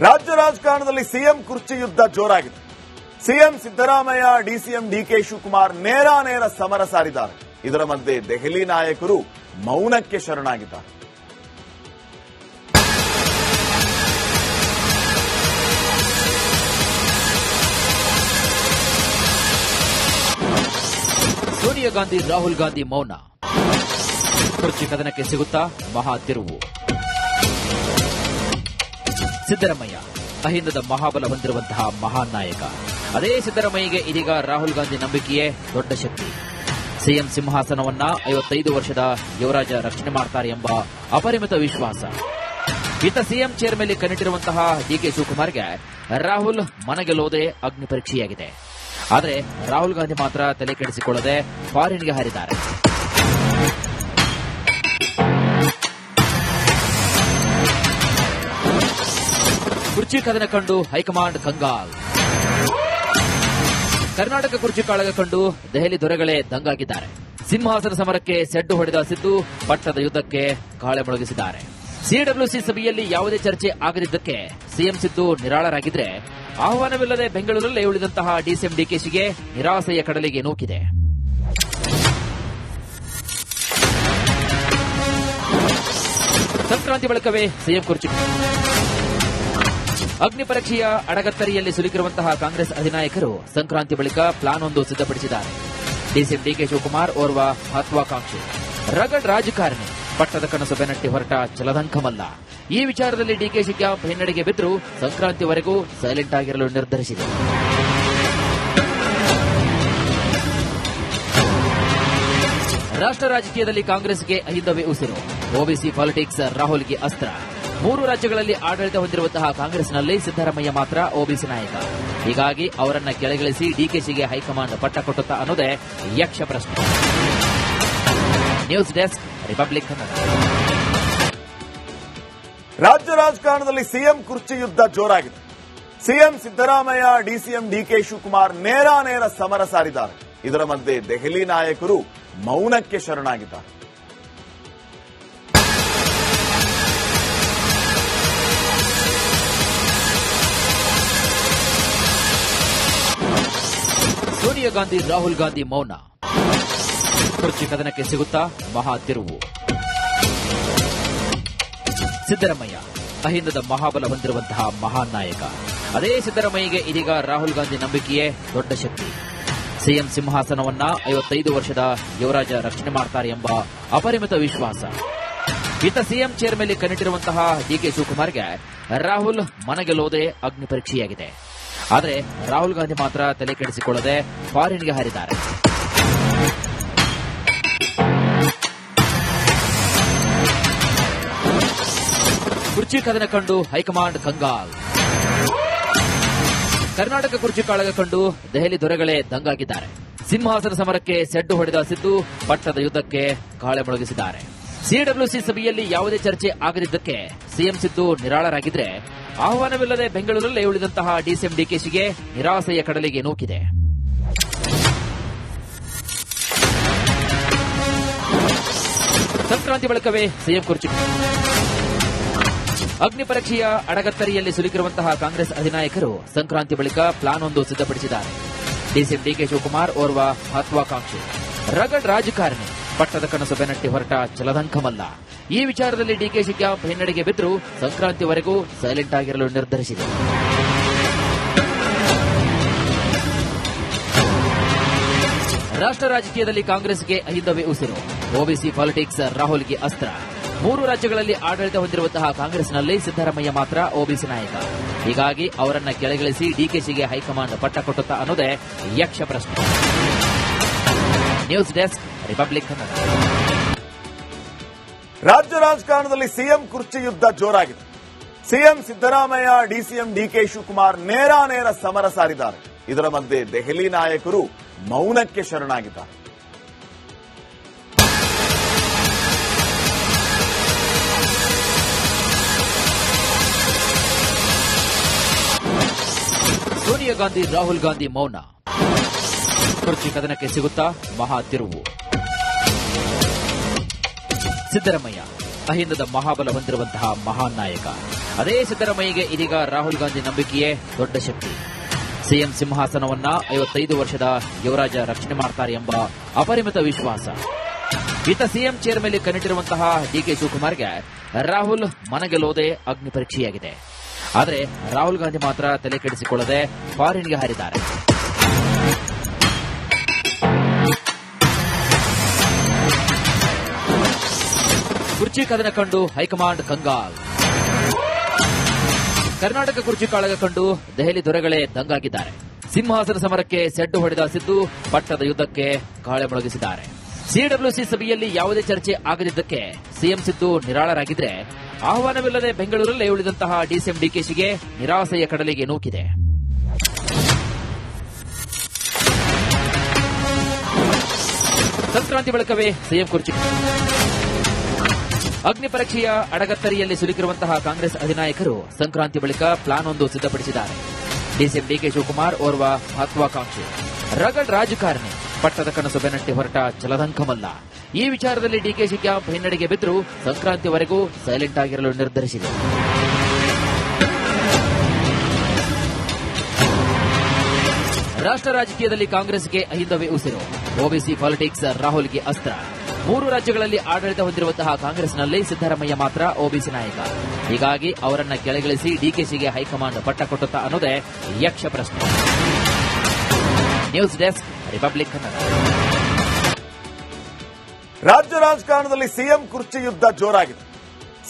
ರಾಜ್ಯ ರಾಜಕಾರಣದಲ್ಲಿ ಸಿಎಂ ಕುರ್ಚಿ ಯುದ್ಧ ಜೋರಾಗಿದೆ. CM Siddaramaiah, DCM D K Shivakumar ನೇರ ಸಮರ ಸಾರಿದ್ದಾರೆ. ಇದರ ಮಧ್ಯೆ ದೆಹಲಿ ನಾಯಕರು ಮೌನಕ್ಕೆ ಶರಣಾಗಿದ್ದಾರೆ. ಸೋನಿಯಾ ಗಾಂಧಿ, ರಾಹುಲ್ ಗಾಂಧಿ ಮೌನ. ಕುರ್ಚಿ ಕದನಕ್ಕೆ ಸಿಗುತ್ತಾ ಮಹಾ ತಿರುವು. ಸಿದ್ದರಾಮಯ್ಯ ಅಹಿಂದದ ಮಹಾಬಲ ಹೊಂದಿರುವಂತಹ ಮಹಾನ್ ನಾಯಕ. ಅದೇ ಸಿದ್ದರಾಮಯ್ಯಗೆ ಇದೀಗ ರಾಹುಲ್ ಗಾಂಧಿ ನಂಬಿಕೆಯೇ ದೊಡ್ಡ ಶಕ್ತಿ. ಸಿಎಂ ಸಿಂಹಾಸನವನ್ನ 55 ವರ್ಷದ ಯುವರಾಜ ರಕ್ಷಣೆ ಮಾಡ್ತಾರೆ ಎಂಬ ಅಪರಿಮಿತ ವಿಶ್ವಾಸ. ಇತ್ತ ಸಿಎಂ ಚೇರ್ ಮೇಲೆ ಕಣ್ಣಿಟ್ಟಿರುವಂತಹ ಡಿಕೆ ಶಿವಕುಮಾರ್ಗೆ ರಾಹುಲ್ ಮನಗೆಲ್ಲೋದೇ ಅಗ್ನಿ ಪರೀಕ್ಷೆಯಾಗಿದೆ. ಆದರೆ ರಾಹುಲ್ ಗಾಂಧಿ ಮಾತ್ರ ತಲೆ ಕೆಡಿಸಿಕೊಳ್ಳದೆ ಫಾರಿನ್ಗೆ ಹಾರಿದ್ದಾರೆ. ಕುರ್ಚಿ ಕದನ ಕಂಡು ಹೈಕಮಾಂಡ್ ಕಂಗಾಲ್. ಕರ್ನಾಟಕ ಕುರ್ಚಿ ಕಾಳಗ ಕಂಡು ದೆಹಲಿ ದೊರೆಗಳೇ ದಂಗಾಗಿದ್ದಾರೆ. ಸಿಂಹಾಸನ ಸಮರಕ್ಕೆ ಸೆಡ್ಡು ಹೊಡೆದ ಸಿದ್ದು ಪಟ್ಟದ ಯುದ್ಧಕ್ಕೆ ಗಾಳಿ ಮೊಳಗಿಸಿದ್ದಾರೆ. ಸಿಡಬ್ಲ್ಯೂಸಿ ಸಭೆಯಲ್ಲಿ ಯಾವುದೇ ಚರ್ಚೆ ಆಗದಿದ್ದಕ್ಕೆ ಸಿಎಂ ಸಿದ್ದು ನಿರಾಳರಾಗಿದ್ರೆ, ಆಹ್ವಾನವಿಲ್ಲದೆ ಬೆಂಗಳೂರಲ್ಲೇ ಉಳಿದಂತಹ ಡಿಸಿಎಂ ಡಿಕೆಶಿಗೆ ನಿರಾಸೆಯ ಕಡಲಿಗೆ ನೂಕಿದೆ. ಸಂಕ್ರಾಂತಿ ಬಳಿಕವೇ ಸಿಎಂ ಕುರ್ಚಿ. ಅಗ್ನಿ ಪರೀಕ್ಷೆಯ ಅಡಗತ್ತರಿಯಲ್ಲಿ ಸಿಲುಕಿರುವಂತಹ ಕಾಂಗ್ರೆಸ್ ಅಧಿನಾಯಕರು ಸಂಕ್ರಾಂತಿ ಬಳಿಕ ಪ್ಲಾನ್ ಒಂದು ಸಿದ್ಧಪಡಿಸಿದ್ದಾರೆ. ಡಿಸಿಎಂ ಡಿಕೆ ಶಿವಕುಮಾರ್ ಓರ್ವ ಮಹತ್ವಾಕಾಂಕ್ಷಿ ರಗಡ್ ರಾಜಕಾರಣಿ, ಪಟ್ಟದ ಕನಸು ಬೆನ್ನಟ್ಟಿ ಹೊರಟ ಜಲದಂಕಮಲ್ಲ. ಈ ವಿಚಾರದಲ್ಲಿ ಡಿಕೆಶಿ ಕ್ಯಾಂಪ್ ಹಿನ್ನಡೆಗೆ ಬಿದ್ದರೂ ಸಂಕ್ರಾಂತಿವರೆಗೂ ಸೈಲೆಂಟ್ ಆಗಿರಲು ನಿರ್ಧರಿಸಿದೆ. ರಾಷ್ಟ್ರ ರಾಜಕೀಯದಲ್ಲಿ ಕಾಂಗ್ರೆಸ್ಗೆ ಅಹಿಂದವೇ ಉಸಿರು. ಓಬಿಸಿ ಪಾಲಿಟಿಕ್ಸ್ ರಾಹುಲ್ಗೆ ಅಸ್ತ್ರ. 3 ರಾಜ್ಯಗಳಲ್ಲಿ ಆಡಳಿತ ಹೊಂದಿರುವಂತಹ ಕಾಂಗ್ರೆಸ್ನಲ್ಲಿ ಸಿದ್ದರಾಮಯ್ಯ ಮಾತ್ರ ಓಬಿಸಿ ನಾಯಕ. ಹೀಗಾಗಿ ಅವರನ್ನ ಕೆಳಗಿಳಿಸಿ ಡಿಕೆಶಿಗೆ ಹೈಕಮಾಂಡ್ ಪಟ್ಟ ಕೊಟ್ಟುತ್ತಾ ಅನ್ನೋದೇ ಯಕ್ಷ ಪ್ರಶ್ನೆ. News desk, Republic Kannada. ರಾಜ್ಯ ರಾಜಕಾರಣದಲ್ಲಿ ಸಿಎಂ ಕುರ್ಚಿ ಯುದ್ಧ ಜೋರಾಗಿದೆ. CM Siddaramaiah, DCM D K Shivakumar ನೇರ ಸಮರ ಸಾರಿದ್ದಾರೆ. ಇದರ ಮಧ್ಯೆ ದೆಹಲಿ ನಾಯಕರು ಮೌನಕ್ಕೆ ಶರಣಾಗಿದ್ದಾರೆ. ಸೋನಿಯಾ ಗಾಂಧಿ, ರಾಹುಲ್ ಗಾಂಧಿ ಮೌನ. ಕುರ್ಚಿ ಕದನಕ್ಕೆ ಸಿಗುತ್ತಾ ಮಹಾ ತಿರುವು. ಸಿದ್ದರಾಮಯ್ಯ ಅಹಿಂದದ ಮಹಾಬಲ ಹೊಂದಿರುವಂತಹ ಮಹಾನ್ ನಾಯಕ. ಅದೇ ಸಿದ್ದರಾಮಯ್ಯಗೆ ಇದೀಗ ರಾಹುಲ್ ಗಾಂಧಿ ನಂಬಿಕೆಯೇ ದೊಡ್ಡ ಶಕ್ತಿ. ಸಿಎಂ ಸಿಂಹಾಸನವನ್ನ 55 ವರ್ಷದ ಯುವರಾಜ ರಕ್ಷಣೆ ಮಾಡ್ತಾರೆ ಎಂಬ ಅಪರಿಮಿತ ವಿಶ್ವಾಸ. ಇತ್ತ ಸಿಎಂ ಚೇರ್ ಮೇಲೆ ಕಣ್ಣಿಟ್ಟಿರುವಂತಹ ಡಿಕೆ ಶಿವಕುಮಾರ್ಗೆ ರಾಹುಲ್ ಮನಗೆಲ್ಲೋದೇ ಅಗ್ನಿ ಪರೀಕ್ಷೆಯಾಗಿದೆ. ಆದರೆ ರಾಹುಲ್ ಗಾಂಧಿ ಮಾತ್ರ ತಲೆ ಕೆಡಿಸಿಕೊಳ್ಳದೆ ಫಾರಿನ್ಗೆ ಹಾರಿದ್ದಾರೆ. ಕುರ್ಚಿ ಕದನ ಕಂಡು ಹೈಕಮಾಂಡ್ ಕಂಗಾಲ್. ಕರ್ನಾಟಕ ಕುರ್ಚಿ ಕಾಳಗ ಕಂಡು ದೆಹಲಿ ದೊರೆಗಳೇ ದಂಗಾಗಿದ್ದಾರೆ. ಸಿಂಹಾಸನ ಸಮರಕ್ಕೆ ಸೆಡ್ಡು ಹೊಡೆದ ಸಿದ್ದು ಪಟ್ಟದ ಯುದ್ಧಕ್ಕೆ ಗಾಳಿ ಮೊಳಗಿಸಿದ್ದಾರೆ. ಸಿಡಬ್ಲ್ಯೂಸಿ ಸಭೆಯಲ್ಲಿ ಯಾವುದೇ ಚರ್ಚೆ ಆಗದಿದ್ದಕ್ಕೆ ಸಿಎಂ ಸಿದ್ದು ನಿರಾಳರಾಗಿದ್ರೆ, ಆಹ್ವಾನವಿಲ್ಲದೆ ಬೆಂಗಳೂರಲ್ಲೇ ಉಳಿದಂತಹ ಡಿಸಿಎಂ ಡಿಕೆಶಿಗೆ ನಿರಾಸೆಯ ಕಡಲಿಗೆ ನೂಕಿದೆ. ಸಂಕ್ರಾಂತಿ ಬಳಿಕವೇ ಸಿಎಂ ಕುರ್ಚಿ. ಅಗ್ನಿ ಪರೀಕ್ಷೆಯ ಅಡಗತ್ತರಿಯಲ್ಲಿ ಸಿಲುಕಿರುವಂತಹ ಕಾಂಗ್ರೆಸ್ ಅಧಿನಾಯಕರು ಸಂಕ್ರಾಂತಿ ಬಳಿಕ ಪ್ಲಾನ್ ಒಂದು ಸಿದ್ಧಪಡಿಸಿದ್ದಾರೆ. ಡಿಸಿಎಂ ಡಿಕೆ ಶಿವಕುಮಾರ್ ಓರ್ವ ಮಹತ್ವಾಕಾಂಕ್ಷಿ ರಗಡ್ ರಾಜಕಾರಣಿ, ಪಟ್ಟದ ಕನಸು ಬೆನ್ನಟ್ಟಿ ಹೊರಟ ಜಲದಂಕಮಲ್ಲ. ಈ ವಿಚಾರದಲ್ಲಿ ಡಿಕೆಶಿ ಕ್ಯಾಂಪ್ ಹಿನ್ನಡೆಗೆ ಬಿದ್ದರೂ ಸಂಕ್ರಾಂತಿವರೆಗೂ ಸೈಲೆಂಟ್ ಆಗಿರಲು ನಿರ್ಧರಿಸಿದೆ. ರಾಷ್ಟ್ರ ರಾಜಕೀಯದಲ್ಲಿ ಕಾಂಗ್ರೆಸ್ಗೆ ಅಹಿಂದವೇ ಉಸಿರು. ಓಬಿಸಿ ಪಾಲಿಟಿಕ್ಸ್ ರಾಹುಲ್ಗೆ ಅಸ್ತ್ರ. 3 ರಾಜ್ಯಗಳಲ್ಲಿ ಆಡಳಿತ ಹೊಂದಿರುವಂತಹ ಕಾಂಗ್ರೆಸ್ನಲ್ಲಿ ಸಿದ್ದರಾಮಯ್ಯ ಮಾತ್ರ ಓಬಿಸಿ ನಾಯಕ. ಹೀಗಾಗಿ ಅವರನ್ನ ಕೆಳಗಿಳಿಸಿ ಡಿಕೆಶಿಗೆ ಹೈಕಮಾಂಡ್ ಪಟ್ಟ ಕೊಟ್ಟುತ್ತಾ ಅನ್ನೋದೇ ಯಕ್ಷ ಪ್ರಶ್ನೆ. News desk, Republic Kannada. ರಾಜ್ಯ ರಾಜಕಾರಣದಲ್ಲಿ ಸಿಎಂ ಕುರ್ಚಿ ಯುದ್ಧ ಜೋರಾಗಿದೆ. CM Siddaramaiah, DCM D K Shivakumar ನೇರ ಸಮರ ಸಾರಿದ್ದಾರೆ. ಇದರ ಮಧ್ಯೆ ದೆಹಲಿ ನಾಯಕರು ಮೌನಕ್ಕೆ ಶರಣಾಗಿದ್ದಾರೆ. ಸೋನಿಯಾ ಗಾಂಧಿ, ರಾಹುಲ್ ಗಾಂಧಿ ಮೌನ. ಕುರ್ಚಿ ಕದನಕ್ಕೆ ಸಿಗುತ್ತಾ ಮಹಾ ತಿರುವು. ಸಿದ್ದರಾಮಯ್ಯ ಅಹಿಂದದ ಮಹಾಬಲ ಹೊಂದಿರುವಂತಹ ಮಹಾನ್ ನಾಯಕ. ಅದೇ ಸಿದ್ದರಾಮಯ್ಯಗೆ ಇದೀಗ ರಾಹುಲ್ ಗಾಂಧಿ ನಂಬಿಕೆಯೇ ದೊಡ್ಡ ಶಕ್ತಿ. ಸಿಎಂ ಸಿಂಹಾಸನವನ್ನ 55 ವರ್ಷದ ಯುವರಾಜ ರಕ್ಷಣೆ ಮಾಡ್ತಾರೆ ಎಂಬ ಅಪರಿಮಿತ ವಿಶ್ವಾಸ. ಇತ್ತ ಸಿಎಂ ಚೇರ್ ಮೇಲೆ ಕಣ್ಣಿಟ್ಟಿರುವಂತಹ ಡಿಕೆ ಶಿವಕುಮಾರ್ಗೆ ರಾಹುಲ್ ಮನಗೆಲ್ಲೋದೆ ಅಗ್ನಿ ಪರೀಕ್ಷೆಯಾಗಿದೆ. ಆದರೆ ರಾಹುಲ್ ಗಾಂಧಿ ಮಾತ್ರ ತಲೆ ಕೆಡಿಸಿಕೊಳ್ಳದೆ ಫಾರಿನ್ಗೆ ಹಾರಿದ್ದಾರೆ. ಕುರ್ಚಿ ಕದನ ಕಂಡು ಹೈಕಮಾಂಡ್ ಕಂಗಾಲ್. ಕರ್ನಾಟಕ ಕುರ್ಚಿ ಕಾಳಗ ಕಂಡು ದೆಹಲಿ ದೊರೆಗಳೇ ದಂಗಾಗಿದ್ದಾರೆ. ಸಿಂಹಾಸನ ಸಮರಕ್ಕೆ ಸೆಡ್ಡು ಹೊಡೆದ ಸಿದ್ದು ಪಟ್ಟದ ಯುದ್ಧಕ್ಕೆ ಗಾಳಿ ಮೊಳಗಿಸಿದ್ದಾರೆ. ಸಿಡಬ್ಲ್ಯೂಸಿ ಸಭೆಯಲ್ಲಿ ಯಾವುದೇ ಚರ್ಚೆ ಆಗದಿದ್ದಕ್ಕೆ ಸಿಎಂ ಸಿದ್ದು ನಿರಾಳರಾಗಿದ್ರೆ, ಆಹ್ವಾನವಿಲ್ಲದೆ ಬೆಂಗಳೂರಲ್ಲೇ ಉಳಿದಂತಹ ಡಿಸಿಎಂ ಡಿಕೆಶಿಗೆ ನಿರಾಸೆಯ ಕಡಲಿಗೆ ನೂಕಿದೆ. ಸಂಕ್ರಾಂತಿ ಬಳಿಕವೇ ಸಿಎಂ ಕುರ್ಚಿ. ಅಗ್ನಿ ಪರೀಕ್ಷೆಯ ಅಡಗತ್ತರಿಯಲ್ಲಿ ಸಿಲುಕಿರುವಂತಹ ಕಾಂಗ್ರೆಸ್ ಅಧಿನಾಯಕರು ಸಂಕ್ರಾಂತಿ ಬಳಿಕ ಪ್ಲಾನ್ ಒಂದು ಸಿದ್ಧಪಡಿಸಿದ್ದಾರೆ. ಡಿಸಿಎಂ ಡಿಕೆ ಶಿವಕುಮಾರ್ ಓರ್ವ ಮಹತ್ವಾಕಾಂಕ್ಷಿ ರಗಡ್ ರಾಜಕಾರಣಿ, ಪಟ್ಟದ ಕನಸು ಬೆನ್ನಟ್ಟಿ ಹೊರಟ ಜಲದಂಕಮಲ್ಲ. ಈ ವಿಚಾರದಲ್ಲಿ ಡಿಕೆಶಿ ಕ್ಯಾಂಪ್ ಹಿನ್ನಡೆಗೆ ಬಿದ್ದರೂ ಸಂಕ್ರಾಂತಿವರೆಗೂ ಸೈಲೆಂಟ್ ಆಗಿರಲು ನಿರ್ಧರಿಸಿದೆ. ರಾಷ್ಟ್ರ ರಾಜಕೀಯದಲ್ಲಿ ಕಾಂಗ್ರೆಸ್ಗೆ ಅಹಿಂದವೇ ಉಸಿರು. ಓಬಿಸಿ ಪಾಲಿಟಿಕ್ಸ್ ರಾಹುಲ್ಗೆ ಅಸ್ತ್ರ. 3 ರಾಜ್ಯಗಳಲ್ಲಿ ಆಡಳಿತ ಹೊಂದಿರುವಂತಹ ಕಾಂಗ್ರೆಸ್ನಲ್ಲಿ ಸಿದ್ದರಾಮಯ್ಯ ಮಾತ್ರ ಓಬಿಸಿ ನಾಯಕ. ಹೀಗಾಗಿ ಅವರನ್ನ ಕೆಳಗಿಳಿಸಿ ಡಿಕೆಶಿಗೆ ಹೈಕಮಾಂಡ್ ಪಟ್ಟ ಕೊಟ್ಟುತ್ತಾ ಅನ್ನೋದೇ ಯಕ್ಷ ಪ್ರಶ್ನೆ. News desk, Republic Kannada. ರಾಜ್ಯ ರಾಜಕಾರಣದಲ್ಲಿ ಸಿಎಂ ಕುರ್ಚಿ ಯುದ್ಧ ಜೋರಾಗಿದೆ.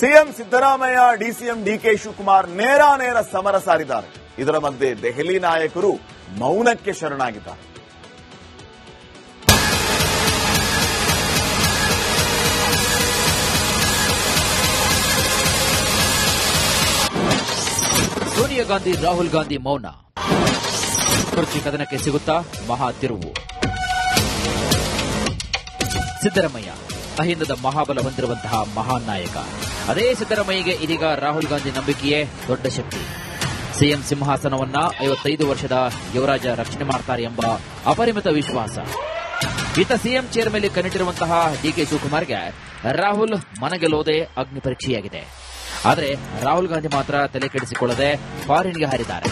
CM Siddaramaiah, DCM D K Shivakumar ನೇರ ಸಮರ ಸಾರಿದ್ದಾರೆ. ಇದರ ಮಧ್ಯೆ ದೆಹಲಿ ನಾಯಕರು ಮೌನಕ್ಕೆ ಶರಣಾಗಿದ್ದಾರೆ. ಸೋನಿಯಾ ಗಾಂಧಿ, ರಾಹುಲ್ ಗಾಂಧಿ ಮೌನ. ಕುರ್ಚಿ ಕದನಕ್ಕೆ ಸಿಗುತ್ತಾ ಮಹಾ ತಿರುವು. ಸಿದ್ದರಾಮಯ್ಯ ಅಹಿಂದದ ಮಹಾಬಲ ಹೊಂದಿರುವಂತಹ ಮಹಾನ್ ನಾಯಕ. ಅದೇ ಸಿದ್ದರಾಮಯ್ಯಗೆ ಇದೀಗ ರಾಹುಲ್ ಗಾಂಧಿ ನಂಬಿಕೆಯೇ ದೊಡ್ಡ ಶಕ್ತಿ. ಸಿಎಂ ಸಿಂಹಾಸನವನ್ನ 55 ವರ್ಷದ ಯುವರಾಜ ರಕ್ಷಣೆ ಮಾಡ್ತಾರೆ ಎಂಬ ಅಪರಿಮಿತ ವಿಶ್ವಾಸ. ಇತ್ತ ಸಿಎಂ ಚೇರ್ ಮೇಲೆ ಕಣ್ಣಿಟ್ಟಿರುವಂತಹ ಡಿಕೆ ಶಿವಕುಮಾರ್ಗೆ ರಾಹುಲ್ ಮನಗೆಲ್ಲೋದೆ ಅಗ್ನಿ ಪರೀಕ್ಷೆಯಾಗಿದೆ. ಆದರೆ ರಾಹುಲ್ ಗಾಂಧಿ ಮಾತ್ರ ತಲೆ ಕೆಡಿಸಿಕೊಳ್ಳದೆ ಫಾರಿನ್ಗೆ ಹಾರಿದ್ದಾರೆ.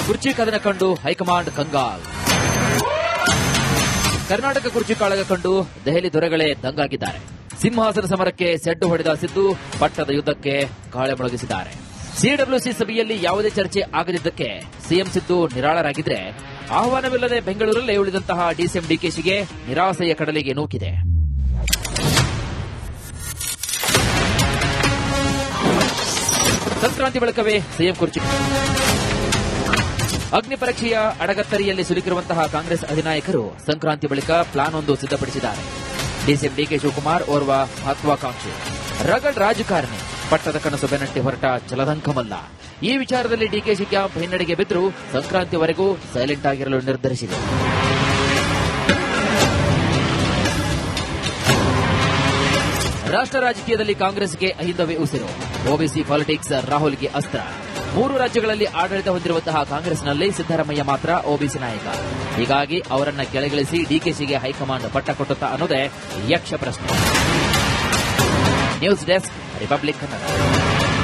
ಕುರ್ಚಿ ಕದನ ಕಂಡು ಹೈಕಮಾಂಡ್ ಕಂಗಾಲ್. ಕರ್ನಾಟಕ ಕುರ್ಚಿ ಕಾಳಗ ಕಂಡು ದೆಹಲಿ ದೊರೆಗಳೇ ದಂಗಾಗಿದ್ದಾರೆ. ಸಿಂಹಾಸನ ಸಮರಕ್ಕೆ ಸೆಡ್ಡು ಹೊಡೆದ ಸಿದ್ದು ಪಟ್ಟದ ಯುದ್ಧಕ್ಕೆ ಗಾಳಿ ಮೊಳಗಿಸಿದ್ದಾರೆ. ಸಿಡಬ್ಲ್ಯೂಸಿ ಸಭೆಯಲ್ಲಿ ಯಾವುದೇ ಚರ್ಚೆ ಆಗದಿದ್ದಕ್ಕೆ ಸಿಎಂ ಸಿದ್ದು ನಿರಾಳರಾಗಿದ್ರೆ, ಆಹ್ವಾನವಿಲ್ಲದೆ ಬೆಂಗಳೂರಲ್ಲೇ ಉಳಿದಂತಹ ಡಿಸಿಎಂ ಡಿಕೆಶಿಗೆ ನಿರಾಸೆಯ ಕಡಲಿಗೆ ನೂಕಿದೆ. ಸಂಕ್ರಾಂತಿ ಬಳಿಕವೇ ಸಿಎಂ ಕುರ್ಚಿ. ಅಗ್ನಿ ಪರೀಕ್ಷೆಯ ಅಡಗತ್ತರಿಯಲ್ಲಿ ಸಿಲುಕಿರುವಂತಹ ಕಾಂಗ್ರೆಸ್ ಅಧಿನಾಯಕರು ಸಂಕ್ರಾಂತಿ ಬಳಿಕ ಪ್ಲಾನ್ ಒಂದು ಸಿದ್ಧಪಡಿಸಿದ್ದಾರೆ. ಡಿಸಿಎಂ ಡಿಕೆ ಶಿವಕುಮಾರ್ ಓರ್ವ ಮಹತ್ವಾಕಾಂಕ್ಷಿ ರಗಡ್ ರಾಜಕಾರಣಿ, ಪಟ್ಟದ ಕನಸು ಬೆನ್ನಟ್ಟಿ ಹೊರಟ ಜಲದಂಕಮಲ್ಲ. ಈ ವಿಚಾರದಲ್ಲಿ ಡಿಕೆಶಿ ಕ್ಯಾಂಪ್ ಹಿನ್ನಡೆಗೆ ಬಿದ್ದರೂ ಸಂಕ್ರಾಂತಿವರೆಗೂ ಸೈಲೆಂಟ್ ಆಗಿರಲು ನಿರ್ಧರಿಸಿದೆ. ರಾಷ್ಟ್ರ ರಾಜಕೀಯದಲ್ಲಿ ಕಾಂಗ್ರೆಸ್ಗೆ ಅಹಿಂದವೇ ಉಸಿರು. ಓಬಿಸಿ ಪಾಲಿಟಿಕ್ಸ್ ರಾಹುಲ್ಗೆ ಅಸ್ತ್ರ. 3 ರಾಜ್ಯಗಳಲ್ಲಿ ಆಡಳಿತ ಹೊಂದಿರುವಂತಹ ಕಾಂಗ್ರೆಸ್ನಲ್ಲಿ ಸಿದ್ದರಾಮಯ್ಯ ಮಾತ್ರ ಓಬಿಸಿ ನಾಯಕ. ಹೀಗಾಗಿ ಅವರನ್ನ ಕೆಳಗಿಳಿಸಿ ಡಿಕೆಶಿಗೆ ಹೈಕಮಾಂಡ್ ಪಟ್ಟ ಕೊಟ್ಟುತ್ತಾ ಅನ್ನೋದೇ ಯಕ್ಷ ಪ್ರಶ್ನೆ. News desk, Republic Kannada.